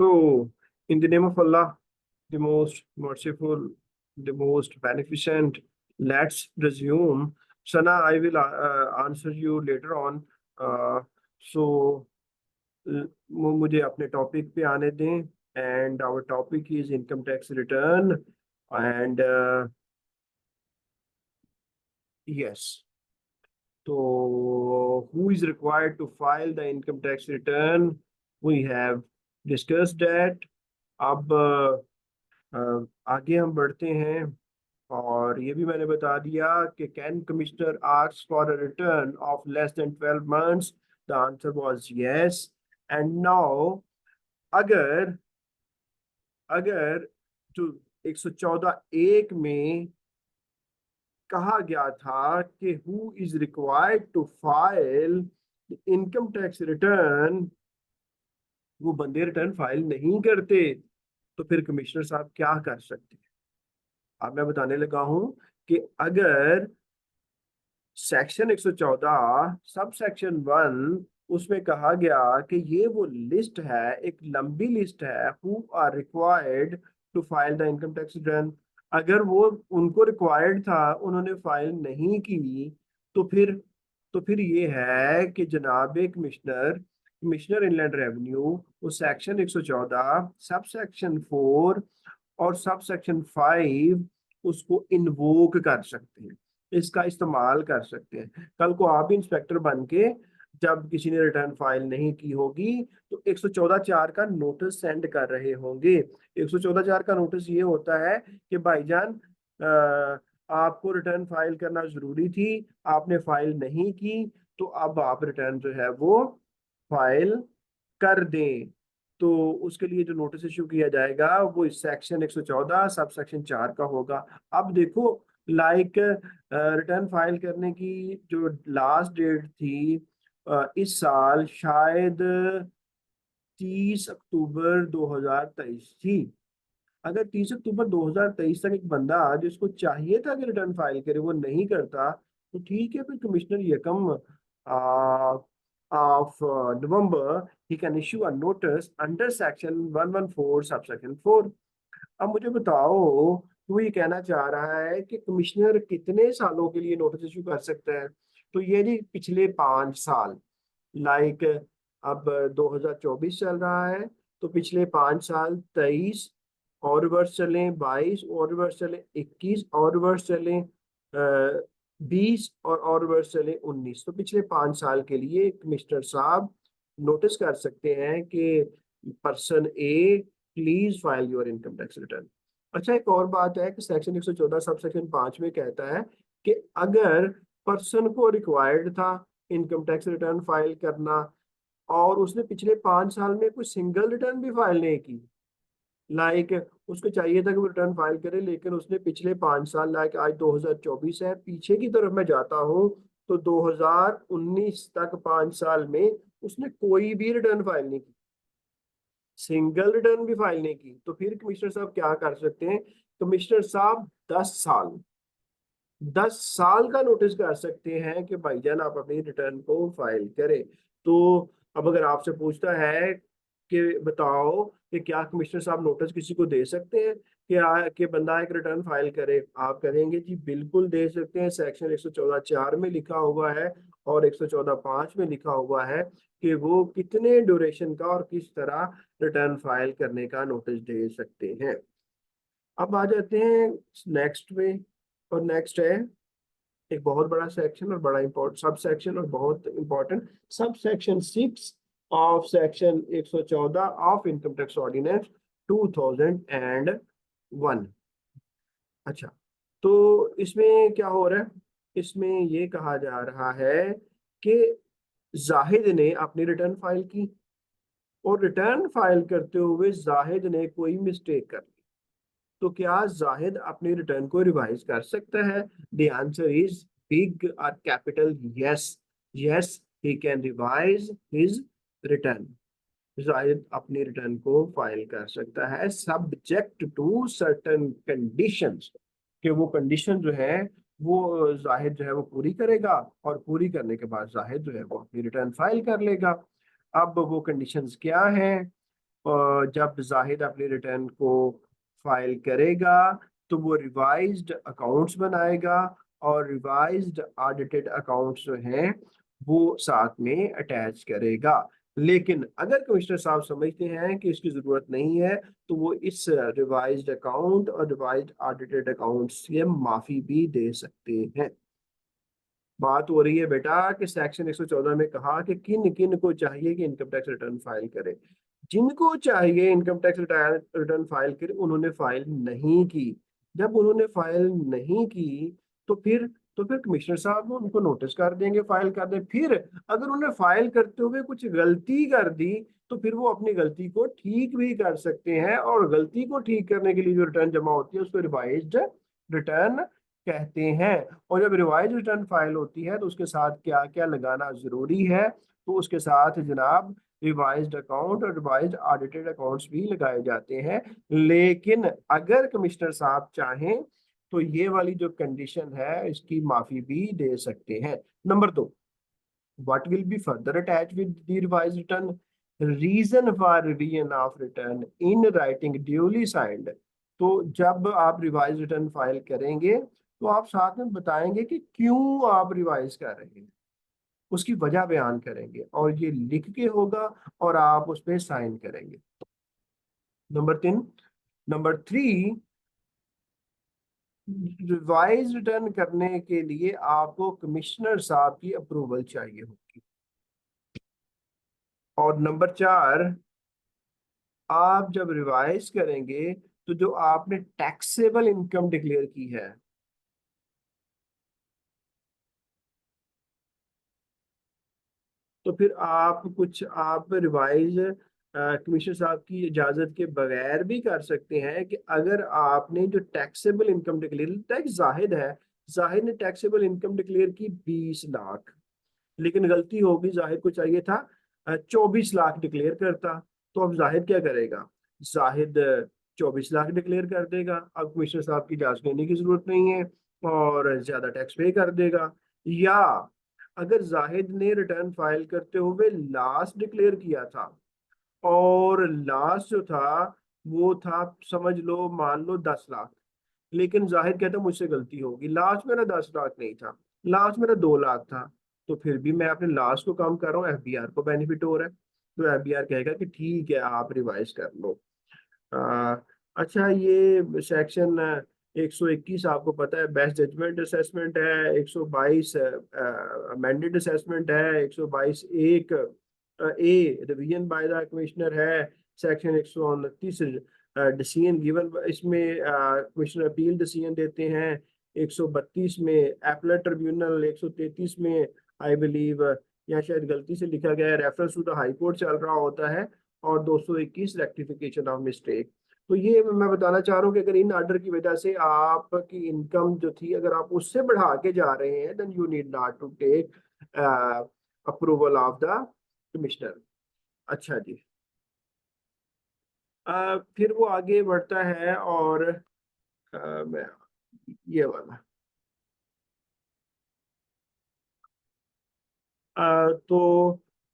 So, in the name of Allah, the most merciful, the most beneficent, let's resume. Sana, I will answer you later on. So, मुझे अपने topic पे आने दें. And our topic is income tax return. And yes. So, who is required to file the income tax return? We have discussed that. अब आगे हम बढ़ते हैं. और ये भी मैंने बता दिया कि can commissioner ask for a return of less than 12 months. The answer was yes. And now अगर अगर जो 114(1) में कहा गया था कि who is required to file income tax return, वो बंदे रिटर्न फाइल नहीं करते, तो फिर कमिश्नर साहब क्या कर सकते हैं. अब मैं बताने लगा हूं कि अगर सेक्शन 114 सब सेक्शन 1 उसमें कहा गया कि ये वो लिस्ट है, एक लंबी लिस्ट है, who are required to file the income tax return. अगर वो उनको रिक्वायर्ड था, उन्होंने फाइल नहीं की, तो फिर ये है कि जनाब कमिश्नर कमिश्नर इनलैंड रेवेन्यू वो सेक्शन 114 सब सेक्शन 4 और सब सेक्शन 5 उसको इन्वोक कर सकते हैं, इसका इस्तेमाल कर सकते हैं. कल को आप इंस्पेक्टर बन के जब किसी ने रिटर्न फाइल नहीं की होगी तो 114(4) का नोटिस सेंड कर रहे होंगे. 114(4) का नोटिस ये होता है कि भाईजान आपको रिटर्न फाइल करना जरूरी थी, आपने फाइल नहीं की, तो अब आप रिटर्न जो है वो फाइल कर दें. तो उसके लिए जो नोटिस इशू किया जाएगा वो इस सेक्शन 114 सब सेक्शन 4 का होगा. अब देखो, लाइक रिटर्न फाइल करने की जो लास्ट डेट थी इस साल शायद 30 अक्टूबर 2023 थी. अगर 30 अक्टूबर 2023 तक एक बंदा जिसको चाहिए था कि रिटर्न फाइल करे वो नहीं करता, तो ठीक है, फिर कमिश्नर यकम of November he can issue a notice under section 114 sub section 4. अब मुझे बताओ, वो ये कहना चाह रहा है कि कमिश्नर कितने सालों के लिए नोटिस इशू कर सकता है. तो ये जी पिछले 5 साल, लाइक अब 2024 चल रहा है, तो पिछले 5 साल 23 और वर्ष चले, 22 और वर्ष चले, 21 और वर्ष चले, 20 और वर्ष चले 19. तो पिछले 5 साल के लिए कमिश्नर साहब नोटिस कर सकते हैं कि person A please file your income tax return. अच्छा, एक और बात है कि सेक्शन 114 सब सेक्शन 5 में कहता है कि अगर पर्सन को रिक्वायर्ड था इनकम टैक्स रिटर्न फाइल करना और उसने पिछले 5 साल में कोई सिंगल रिटर्न भी फाइल नहीं की, लाइक उसको चाहिए था कि वो रिटर्न फाइल करे, लेकिन उसने पिछले 5 साल, लाइक आज 2024 है, पीछे की तरफ मैं जाता हूँ तो 2019 तक 5 साल में उसने कोई भी रिटर्न फाइल नहीं की, सिंगल रिटर्न भी फाइल नहीं की, तो फिर कमिश्नर साहब क्या कर सकते हैं. कमिश्नर साहब 10 साल का नोटिस कर सकते हैं कि भाईजान आप अपनी रिटर्न को फाइल करें. तो अब अगर आपसे पूछता है कि बताओ कि क्या कमिश्नर साहब नोटिस किसी को दे सकते हैं कि बंदा एक रिटर्न फाइल करे, आप कहेंगे जी बिल्कुल दे सकते हैं. सेक्शन 114(4) में लिखा हुआ है और 114(5) में लिखा हुआ है कि वो कितने ड्यूरेशन का और किस तरह रिटर्न फाइल करने का नोटिस दे सकते हैं. अब आ जाते हैं नेक्स्ट में. और नेक्स्ट है एक बहुत बड़ा सेक्शन और बड़ा इंपॉर्टेंट सब सेक्शन और बहुत important subsection 6 of section 114 of income tax ordinance 2001. अच्छा, तो इसमें क्या हो रहा है, इसमें ये कहा जा रहा है कि जाहिद ने अपनी रिटर्न फाइल की और रिटर्न फाइल करते हुए जाहिद ने कोई मिस्टेक कर ली, तो क्या जाहिद अपनी रिटर्न को रिवाइज कर सकता है. द आंसर इज बिग और capital yes. Yes, he can revise his return. Zahid अपनी रिटर्न को फाइल कर सकता है सब्जेक्ट टू सर्टेन कंडीशंस, कि वो कंडीशन जो है वो जाहिद जो है वो पूरी करेगा और पूरी करने के बाद जाहिद जो है वो अपनी रिटर्न फाइल कर लेगा. अब वो कंडीशंस क्या हैं. जब जाहिद अपनी रिटर्न को फाइल करेगा तो वो रिवाइज्ड अकाउंट्स बनाएगा और रिवाइज्ड ऑडिटेड अकाउंट्स जो हैं वो साथ में अटैच करेगा। लेकिन अगर कमिश्नर साहब समझते हैं कि इसकी जरूरत नहीं है तो वो इस रिवाइज्ड अकाउंट और रिवाइज्ड ऑडिटेड अकाउंट्स से माफी भी दे सकते हैं। बात हो रही है बेटा कि सेक्शन 114 में कहा कि किन किन को चाहिए कि इनकम टैक्स रिटर्न फाइल करे। जिनको चाहिए इनकम टैक्स रिटर्न फाइल करे उन्होंने फाइल नहीं की। जब उन्होंने फाइल नहीं की तो फिर कमिश्नर साहब उनको नोटिस कर देंगे, फाइल कर दें। फिर अगर उन्होंने फाइल करते हुए कुछ गलती कर दी तो फिर वो अपनी गलती को ठीक भी कर सकते हैं, और गलती को ठीक करने के लिए जो रिटर्न जमा होती है उसको रिवाइज्ड रिटर्न कहते हैं। और जब रिवाइज रिटर्न फाइल होती है तो उसके साथ क्या क्या लगाना जरूरी है, तो उसके साथ जनाब रिवाइज्ड अकाउंट और रिवाइज्ड ऑडिटेड अकाउंट्स भी लगाए जाते हैं। लेकिन अगर कमिश्नर साहब चाहें तो ये वाली जो कंडीशन है इसकी माफी भी दे सकते हैं। Number 2, what will be further attached with the revised return? Reason for revision of return in writing duly signed। तो जब आप रिवाइज रिटर्न फाइल करेंगे तो आप साथ में बताएंगे कि क्यों आप रिवाइज कर रहे हैं, उसकी वजह बयान करेंगे और ये लिख के होगा और आप उस पर साइन करेंगे। नंबर 3, रिवाइज रिटर्न करने के लिए आपको कमिश्नर साहब की अप्रूवल चाहिए होगी। और नंबर 4, आप जब रिवाइज करेंगे तो जो आपने टैक्सेबल इनकम डिक्लेयर की है, तो फिर आप रिवाइज कमिश्नर साहब की इजाजत के बगैर भी कर सकते हैं कि अगर आपने जो taxable income declare, tax Zahid है, जाहिद ने टैक्सेबल इनकम डिक्लेयर की 20 लाख, लेकिन गलती होगी, जाहिद को चाहिए था 24 लाख डिक्लेयर करता। तो अब जाहिद क्या करेगा? जाहिद 24 लाख डिक्लेयर कर देगा। अब कमिश्नर साहब की इजाजत लेने की जरूरत नहीं है और ज्यादा टैक्स पे कर देगा। या अगर जाहिद ने रिटर्न फाइल करते हुए लास्ट डिक्लेयर किया था और लास्ट जो था वो था, समझ लो मान लो 10 लाख, लेकिन जाहिद कहता मुझसे गलती होगी, लास्ट मेरा 10 लाख नहीं था, लास्ट मेरा 2 लाख था, तो फिर भी मैं अपने लास्ट को कम कर रहा हूँ, एफबीआर को बेनिफिट हो रहा है। तो एफबीआर कहेगा कि ठीक है आप रिवाइज कर लो। आ, अच्छा, ये सेक्शन 121 आपको पता है बेस्ट जजमेंट असेसमेंट है, 122 अमेंडेड असेसमेंट है, 122(1) ए रिवीजन बाय द कमिश्नर है, सेक्शन 129 डिसीजन गिवन, इसमें कमिश्नर अपील डिसीजन देते हैं, 132 में एपलेट ट्रिब्यूनल, 133 में आई बिलीव यहाँ शायद गलती से लिखा गया है reference to the high court चल रहा होता है, और 221 रेक्टिफिकेशन ऑफ मिस्टेक। तो ये मैं बताना चाह रहा हूँ कि अगर इन ऑर्डर की वजह से आपकी इनकम जो थी अगर आप उससे बढ़ा के जा रहे हैं then you need not to take approval of the commissioner. अच्छा जी, फिर वो आगे बढ़ता है और मैं ये वाला तो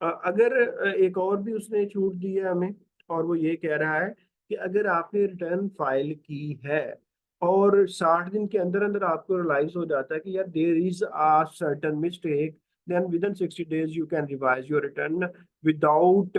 अगर एक और भी उसने छूट दी है हमें, और वो ये कह रहा है कि अगर आपने रिटर्न फाइल की है और 60 दिन के अंदर अंदर आपको रियलाइज हो जाता है कि यार there is a certain mistake, then within 60 days you can revise your return without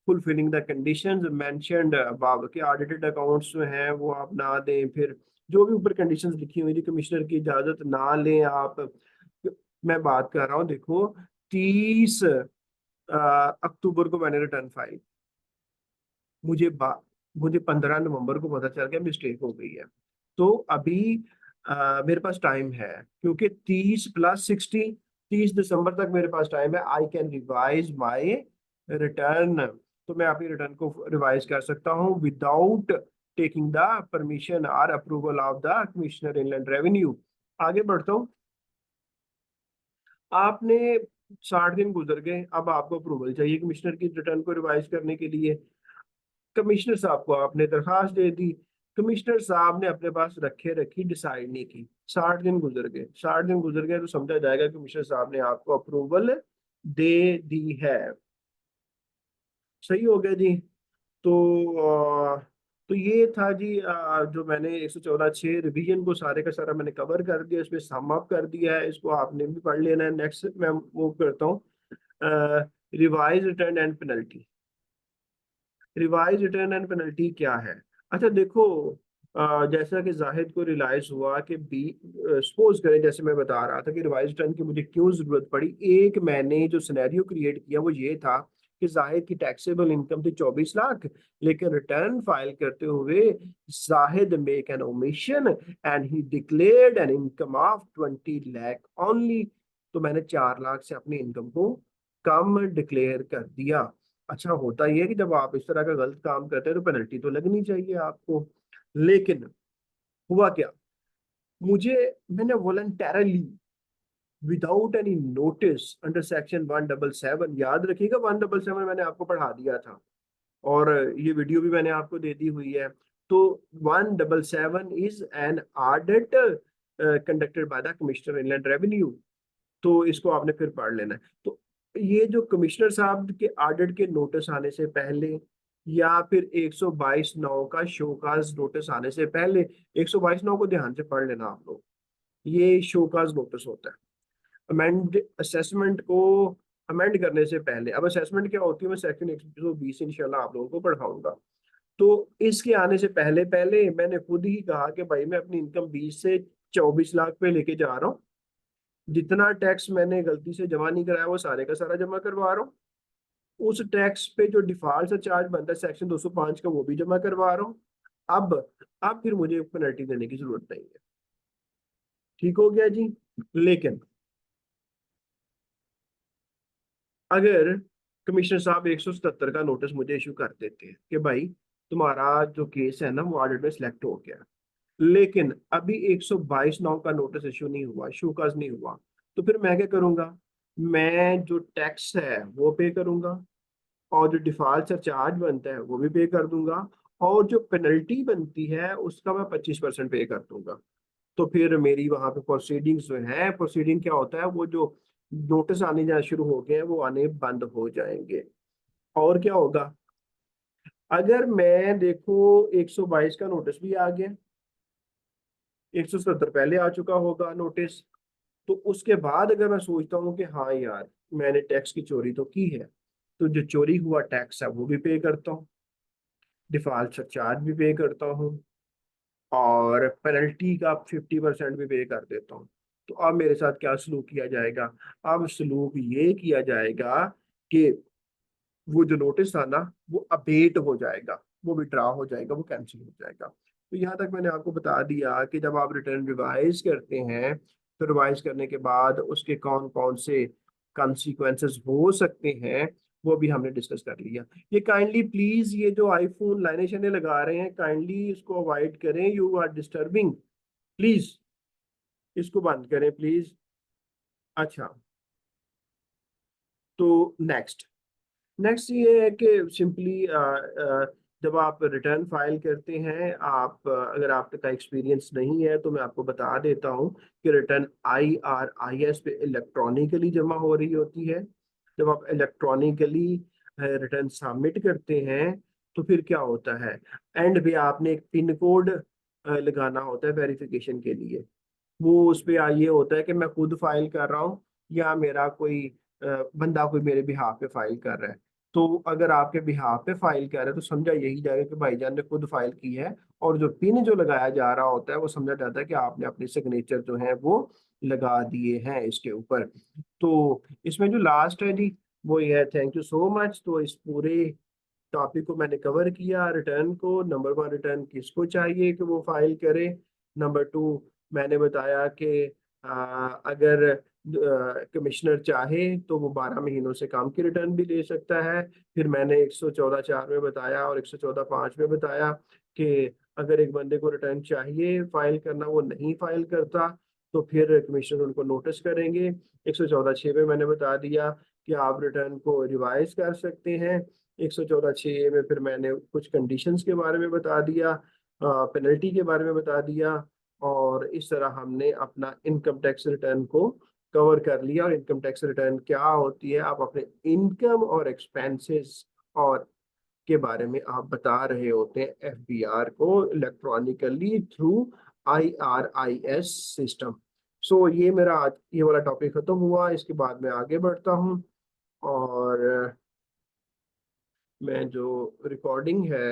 fulfilling the conditions mentioned above, कि ऑडिटेड अकाउंट्स जो हैं वो आप ना दें, फिर जो भी ऊपर कंडीशंस लिखी हुई थी कमिश्नर की इजाजत ना लें आप। मैं बात कर रहा हूँ, देखो 30 अक्टूबर को मैंने रिटर्न फाइल, मुझे बा, मुझे 15 नवंबर को पता चल गया मिस्टेक हो गई है। तो अभी मेरे पास टाइम है, क्योंकि 30 + 60, 30 दिसंबर तक मेरे पास टाइम है, I can revise my return. तो मैं अपनी रिटर्न को रिवाइज कर सकता हूँ विदाउट टेकिंग द परमिशन और approval of the commissioner inland revenue. आगे बढ़ता हूँ। आपने 60 दिन गुजर गए, अब आपको अप्रूवल चाहिए कमिश्नर की रिटर्न को रिवाइज करने के लिए। कमिश्नर साहब को आपने दरखास्त दे दी, कमिश्नर साहब ने अपने पास रखे रखी, डिसाइड नहीं की, 60 दिन गुजर गए, 60 दिन गुजर गए तो समझा जाएगा कि कमिश्नर साहब ने आपको अप्रूवल दे दी है। सही हो गया जी। तो तो ये था जी, जो मैंने 114(6) रिवीजन को सारे का सारा मैंने कवर कर दिया, इसमें सम अप कर दिया है, इसको आपने भी पढ़ लेना है। नेक्स्ट मैं मूव करता हूँ, revise return and penalty. Revise return and penalty क्या है? अच्छा देखो, जैसा कि जाहिद को रियलाइज हुआ कि बी, सपोज करें जैसे मैं बता रहा था कि रिवाइज रिटर्न की मुझे क्यों जरूरत पड़ी। एक मैंने जो सिनेरियो क्रिएट किया वो ये था कि जाहिद की टैक्सेबल इनकम थी 24 लाख, लेकिन रिटर्न फाइल करते हुए Zahid make an omission and he declared an income of 20 lakh only. तो मैंने 4 लाख से अपनी इनकम को कम डिक्लेयर कर दिया। अच्छा होता यह है कि जब आप इस तरह का गलत काम करते हैं तो पेनल्टी तो लगनी चाहिए आपको, लेकिन हुआ क्या, मुझे, मैंने voluntarily without any notice under section 177, याद रखिएगा 177 मैंने आपको पढ़ा दिया था और ये वीडियो भी मैंने आपको दे दी हुई है। तो 177 is an audit conducted by the commissioner inland revenue. तो इसको आपने फिर पढ़ लेना है। तो ये जो कमिश्नर साहब के ऑडिट के नोटिस आने से पहले या फिर 122(9) का शोकाज नोटिस आने से पहले, 122(9) को ध्यान से पढ़ लेना आप लोग, ये शोकाज नोटिस होता है अमेंड असेसमेंट को अमेंड करने से पहले। अब असेसमेंट क्या होती है मैं सेक्शन 120 इंशाल्लाह आप लोगों को पढ़ाऊंगा। तो इसके आने से पहले पहले मैंने खुद ही कहा कि भाई मैं अपनी इनकम 20 से 24 लाख पे लेके जा रहा हूँ, जितना टैक्स मैंने गलती से जमा नहीं कराया वो सारे का सारा जमा करवा रहा हूँ, उस टैक्स पे जो डिफॉल्ट से चार्ज बनता है सेक्शन 205 का वो भी जमा करवा रहा हूँ। अब अब फिर मुझे पेनल्टी देने की जरूरत नहीं है। ठीक हो गया जी। लेकिन अगर कमिश्नर साहब 177 का नोटिस मुझे इशू कर देते हैं कि भाई तुम्हारा जो केस है ना वो ऑडिट में सिलेक्ट हो गया, लेकिन अभी 122(9) का नोटिस इशू नहीं हुआ, शूकाज नहीं हुआ, तो फिर मैं क्या करूंगा? मैं जो टैक्स है वो पे करूंगा और जो डिफॉल्ट चार्ज बनता है वो भी पे कर दूंगा, और जो पेनल्टी बनती है उसका मैं 25% पे कर दूंगा। तो फिर मेरी वहां पे प्रोसीडिंग्स जो है, प्रोसीडिंग क्या होता है, वो जो नोटिस आने जाना शुरू हो गए हैं वो आने बंद हो जाएंगे। और क्या होगा, अगर मैं देखो 122 का नोटिस भी आ गया, 177 पहले आ चुका होगा नोटिस, तो उसके बाद अगर मैं सोचता हूँ कि हाँ यार मैंने टैक्स की चोरी तो की है, तो जो चोरी हुआ टैक्स है वो भी पे करता हूँ, डिफॉल्ट चार्ज भी पे करता हूँ, और पेनल्टी का 50% भी पे कर देता हूँ। तो अब मेरे साथ क्या सलूक किया जाएगा? अब सलूक ये किया जाएगा कि वो जो नोटिस था ना वो अबेट हो जाएगा, वो विड्रॉ हो जाएगा, वो कैंसिल हो जाएगा। तो यहाँ तक मैंने आपको बता दिया कि जब आप रिटर्न रिवाइज करते हैं तो रिवाइज करने के बाद उसके कौन कौन से कॉन्सिक्वेंसेस हो सकते हैं वो भी हमने डिस्कस कर लिया। ये काइंडली प्लीज, ये जो आईफोन लाइनें शाइनें लगा रहे हैं काइंडली इसको अवॉइड करें, यू आर डिस्टर्बिंग, प्लीज इसको बंद करें प्लीज। अच्छा, तो नेक्स्ट नेक्स्ट ये है कि सिंपली जब आप रिटर्न फाइल करते हैं, आप अगर आपका एक्सपीरियंस नहीं है तो मैं आपको बता देता हूँ कि रिटर्न IRIS पे इलेक्ट्रॉनिकली जमा हो रही होती है। जब आप इलेक्ट्रॉनिकली रिटर्न सबमिट करते हैं तो फिर क्या होता है, एंड पे आपने एक पिन कोड लगाना होता है वेरिफिकेशन के लिए। वो उस पे ये होता है कि मैं खुद फाइल कर रहा हूँ या मेरा कोई बंदा कोई मेरे बिहाफ पे फाइल कर रहा है। तो अगर आपके बिहाफ पे फाइल कर रहा है तो समझा यही जाएगा कि भाईजान ने खुद फाइल की है, और जो पिन जो लगाया जा रहा होता है वो समझा जाता है कि आपने अपने सिग्नेचर जो है वो लगा दिए हैं इसके ऊपर। तो इसमें जो लास्ट है जी वो ये है, थैंक यू सो मच। तो इस पूरे टॉपिक को मैंने कवर किया। रिटर्न को, नंबर 1 रिटर्न किसको चाहिए कि वो फाइल करे, नंबर 2 मैंने बताया कि अगर कमिश्नर चाहे तो वो 12 महीनों से कम की रिटर्न भी दे सकता है। फिर मैंने 114(4) में बताया और 114(5) में बताया कि अगर एक बंदे को रिटर्न चाहिए फाइल करना, वो नहीं फाइल करता, तो फिर कमिश्नर उनको नोटिस करेंगे। 114(6) में मैंने बता दिया कि आप रिटर्न को रिवाइज कर सकते हैं। 114(6) में फिर मैंने कुछ कंडीशंस के बारे में बता दिया, पेनल्टी के बारे में बता दिया, और इस तरह हमने अपना इनकम टैक्स रिटर्न को कवर कर लिया। और इनकम टैक्स रिटर्न क्या होती है, आप अपने इनकम और एक्सपेंसेस और के बारे में आप बता रहे होते हैं एफबीआर को इलेक्ट्रॉनिकली थ्रू IRIS सिस्टम। सो ये मेरा आज ये वाला टॉपिक खत्म हुआ। इसके बाद मैं आगे बढ़ता हूँ और मैं जो रिकॉर्डिंग है